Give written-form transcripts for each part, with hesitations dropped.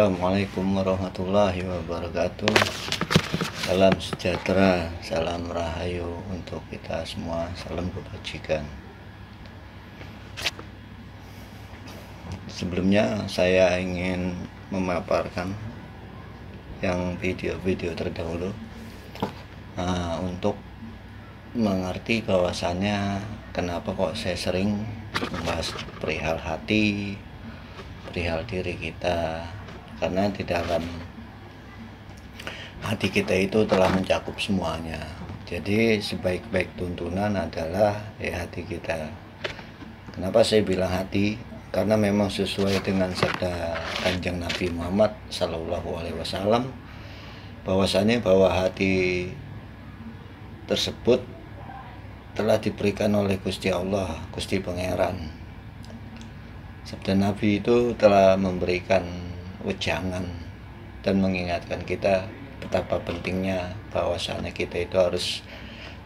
Assalamualaikum warahmatullahi wabarakatuh. Salam sejahtera, salam rahayu untuk kita semua, salam kebajikan. Sebelumnya saya ingin memaparkan yang video-video terdahulu untuk mengerti bahwasannya kenapa kok saya sering membahas perihal hati, perihal diri kita, karena di dalam hati kita itu telah mencakup semuanya. Jadi sebaik-baik tuntunan adalah hati kita. Kenapa saya bilang hati? Karena memang sesuai dengan sabda Kanjeng Nabi Muhammad SAW, bahwasanya bahwa hati tersebut telah diberikan oleh Gusti Allah, Gusti Pangeran. Sabda Nabi itu telah memberikan wejangan dan mengingatkan kita betapa pentingnya bahwasannya kita itu harus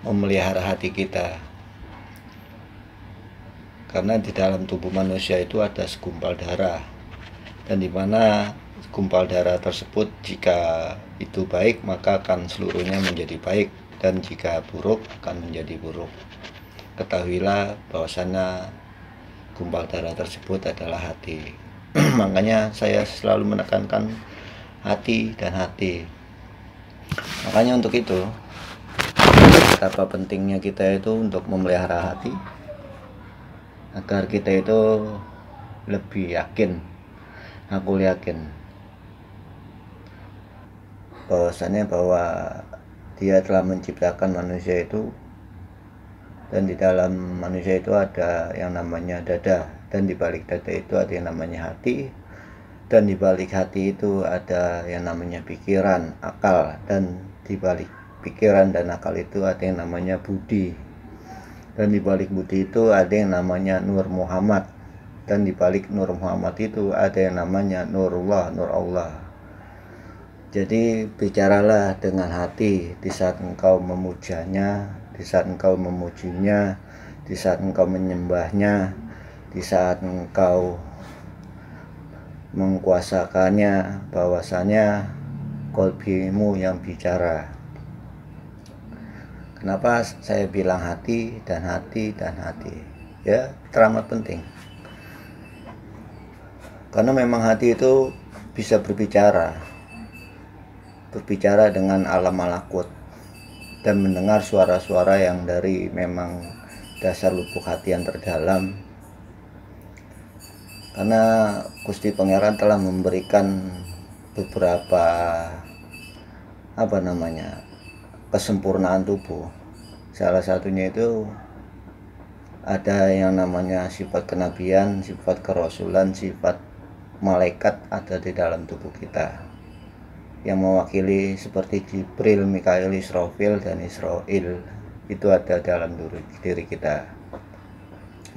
memelihara hati kita. Karena di dalam tubuh manusia itu ada segumpal darah, dan di mana segumpal darah tersebut jika itu baik maka akan seluruhnya menjadi baik, dan jika buruk akan menjadi buruk. Ketahuilah bahwasannya gumpal darah tersebut adalah hati. Makanya saya selalu menekankan hati dan hati. Makanya untuk itu betapa pentingnya kita itu untuk memelihara hati, agar kita itu lebih yakin, aku yakin bahwasannya bahwa Dia telah menciptakan manusia itu, dan di dalam manusia itu ada yang namanya dada, dan di balik dada itu ada yang namanya hati, dan di balik hati itu ada yang namanya pikiran, akal, dan di balik pikiran dan akal itu ada yang namanya budi, dan di balik budi itu ada yang namanya Nur Muhammad, dan di balik Nur Muhammad itu ada yang namanya Nurullah, Nur Allah. Jadi bicaralah dengan hati di saat engkau memujanya, di saat engkau memujinya, di saat engkau menyembahnya, di saat engkau mengkuasakannya, bahwasanya qalbimu yang bicara. Kenapa saya bilang hati dan hati dan hati? Ya, teramat penting. Karena memang hati itu bisa berbicara dengan alam malakut, dan mendengar suara-suara yang dari memang dasar lubuk hati yang terdalam. Karena Gusti Pangeran telah memberikan beberapa kesempurnaan tubuh. Salah satunya itu ada yang namanya sifat kenabian, sifat kerasulan, sifat malaikat ada di dalam tubuh kita, yang mewakili seperti Jibril, Mikail, Israfil, dan Israel itu ada dalam diri kita.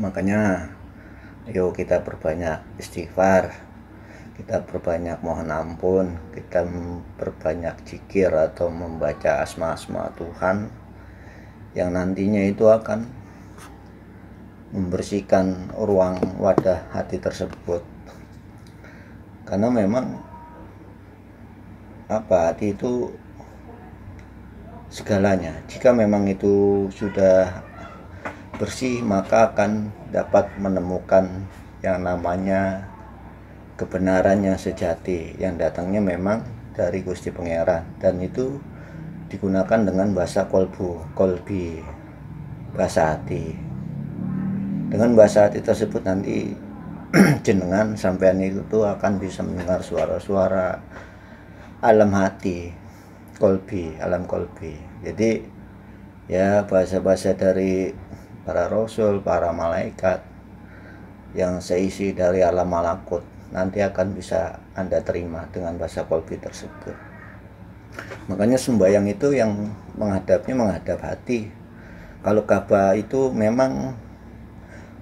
Makanya yuk kita perbanyak istighfar, kita perbanyak mohon ampun, kita perbanyak zikir atau membaca asma-asma Tuhan yang nantinya itu akan membersihkan ruang wadah hati tersebut. Karena memang hati itu segalanya. Jika memang itu sudah bersih, maka akan dapat menemukan yang namanya kebenaran yang sejati, yang datangnya memang dari Gusti Pangeran, dan itu digunakan dengan bahasa kolbi, bahasa hati. Dengan bahasa hati tersebut nanti jenengan sampean itu akan bisa mendengar suara-suara alam hati, alam kolbi. Jadi ya bahasa-bahasa dari para rasul, para malaikat yang seisi dari alam malakut nanti akan bisa Anda terima dengan bahasa kolbi tersebut. Makanya sembahyang itu yang menghadap hati. Kalau Ka'bah itu memang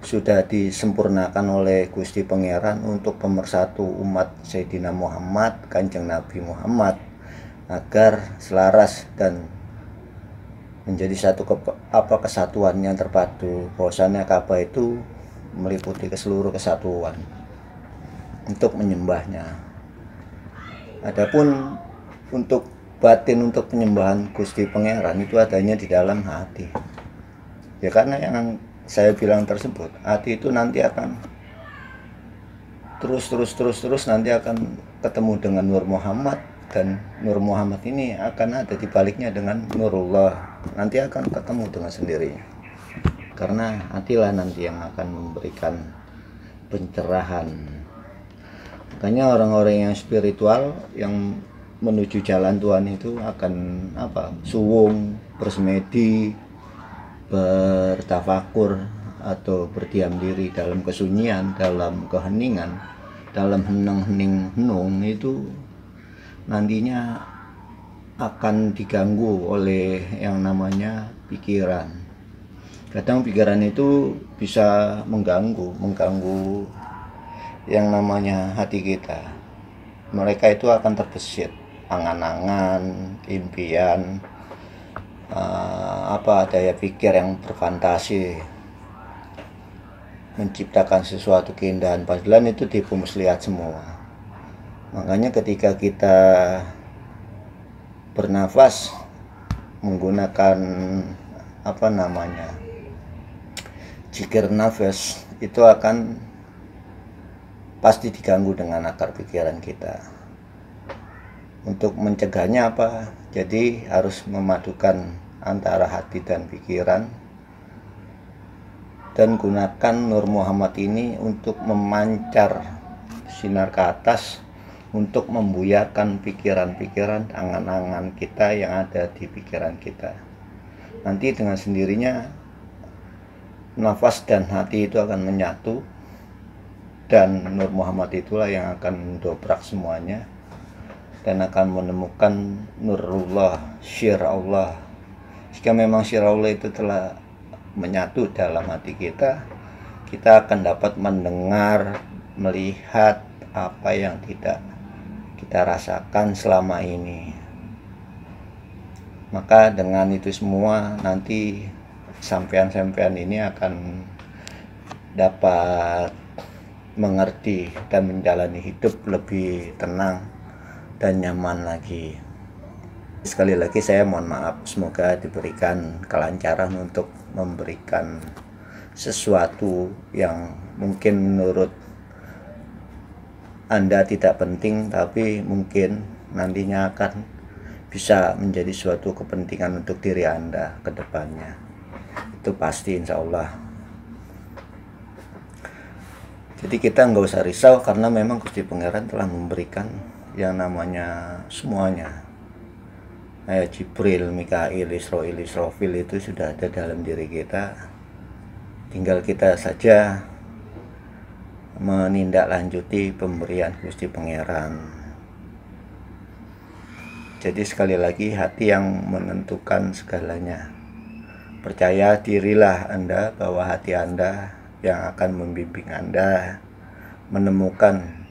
sudah disempurnakan oleh Gusti Pangeran untuk pemersatu umat Sayyidina Muhammad, Kanjeng Nabi Muhammad, agar selaras dan menjadi satu kesatuan yang terpadu. Bahwasannya Ka'bah itu meliputi seluruh kesatuan untuk menyembahnya. Adapun untuk batin, untuk penyembahan Gusti Pangeran itu adanya di dalam hati. Ya karena yang saya bilang tersebut, hati itu nanti akan terus nanti akan ketemu dengan Nur Muhammad, dan Nur Muhammad ini akan ada di baliknya dengan Nurullah, nanti akan ketemu dengan sendirinya. Karena hatilah nanti yang akan memberikan pencerahan. Makanya orang-orang yang spiritual yang menuju jalan Tuhan itu akan suwung, bersemedi, bertafakur atau berdiam diri dalam kesunyian, dalam keheningan, dalam henung itu nantinya akan diganggu oleh yang namanya pikiran. Kadang pikiran itu bisa mengganggu yang namanya hati kita. Mereka itu akan terbesit angan-angan, impian, daya pikir yang berfantasi, menciptakan sesuatu keindahan, padahal itu tipu muslihat semua. Makanya ketika kita bernafas menggunakan zikir nafas, itu akan pasti diganggu dengan akar pikiran kita. Untuk mencegahnya jadi harus memadukan antara hati dan pikiran, dan gunakan Nur Muhammad ini untuk memancar sinar ke atas, untuk membuyarkan pikiran-pikiran, angan-angan kita yang ada di pikiran kita. Nanti dengan sendirinya nafas dan hati itu akan menyatu, dan Nur Muhammad itulah yang akan mendobrak semuanya dan akan menemukan Nurullah, Syir Allah. Jika memang Syir Allah itu telah menyatu dalam hati kita, kita akan dapat mendengar, melihat apa yang tidak kita rasakan selama ini. Maka dengan itu semua nanti sampean-sampean ini akan dapat mengerti dan menjalani hidup lebih tenang dan nyaman lagi. Sekali lagi saya mohon maaf, semoga diberikan kelancaran untuk memberikan sesuatu yang mungkin menurut Anda tidak penting, tapi mungkin nantinya akan bisa menjadi suatu kepentingan untuk diri Anda ke depannya. Itu pasti, insya Allah. Jadi kita nggak usah risau, karena memang Gusti Pangeran telah memberikan yang namanya semuanya. Jibril, Mikail, Israil, Israfil itu sudah ada dalam diri kita. Tinggal kita saja menindaklanjuti pemberian Gusti Pangeran. Jadi sekali lagi, hati yang menentukan segalanya. Percaya dirilah Anda bahwa hati Anda yang akan membimbing Anda menemukan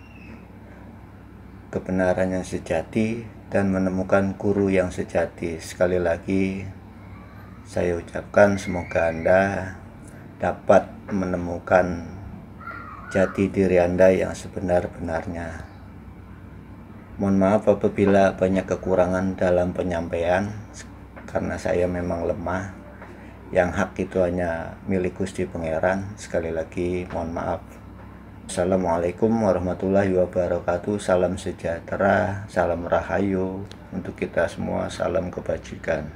kebenaran yang sejati dan menemukan guru yang sejati. Sekali lagi saya ucapkan semoga Anda dapat menemukan jati diri Anda yang sebenar-benarnya. Mohon maaf apabila banyak kekurangan dalam penyampaian, karena saya memang lemah. Yang hak itu hanya milik Gusti Pangeran. Sekali lagi mohon maaf. Assalamualaikum warahmatullahi wabarakatuh. Salam sejahtera, salam rahayu untuk kita semua, salam kebajikan.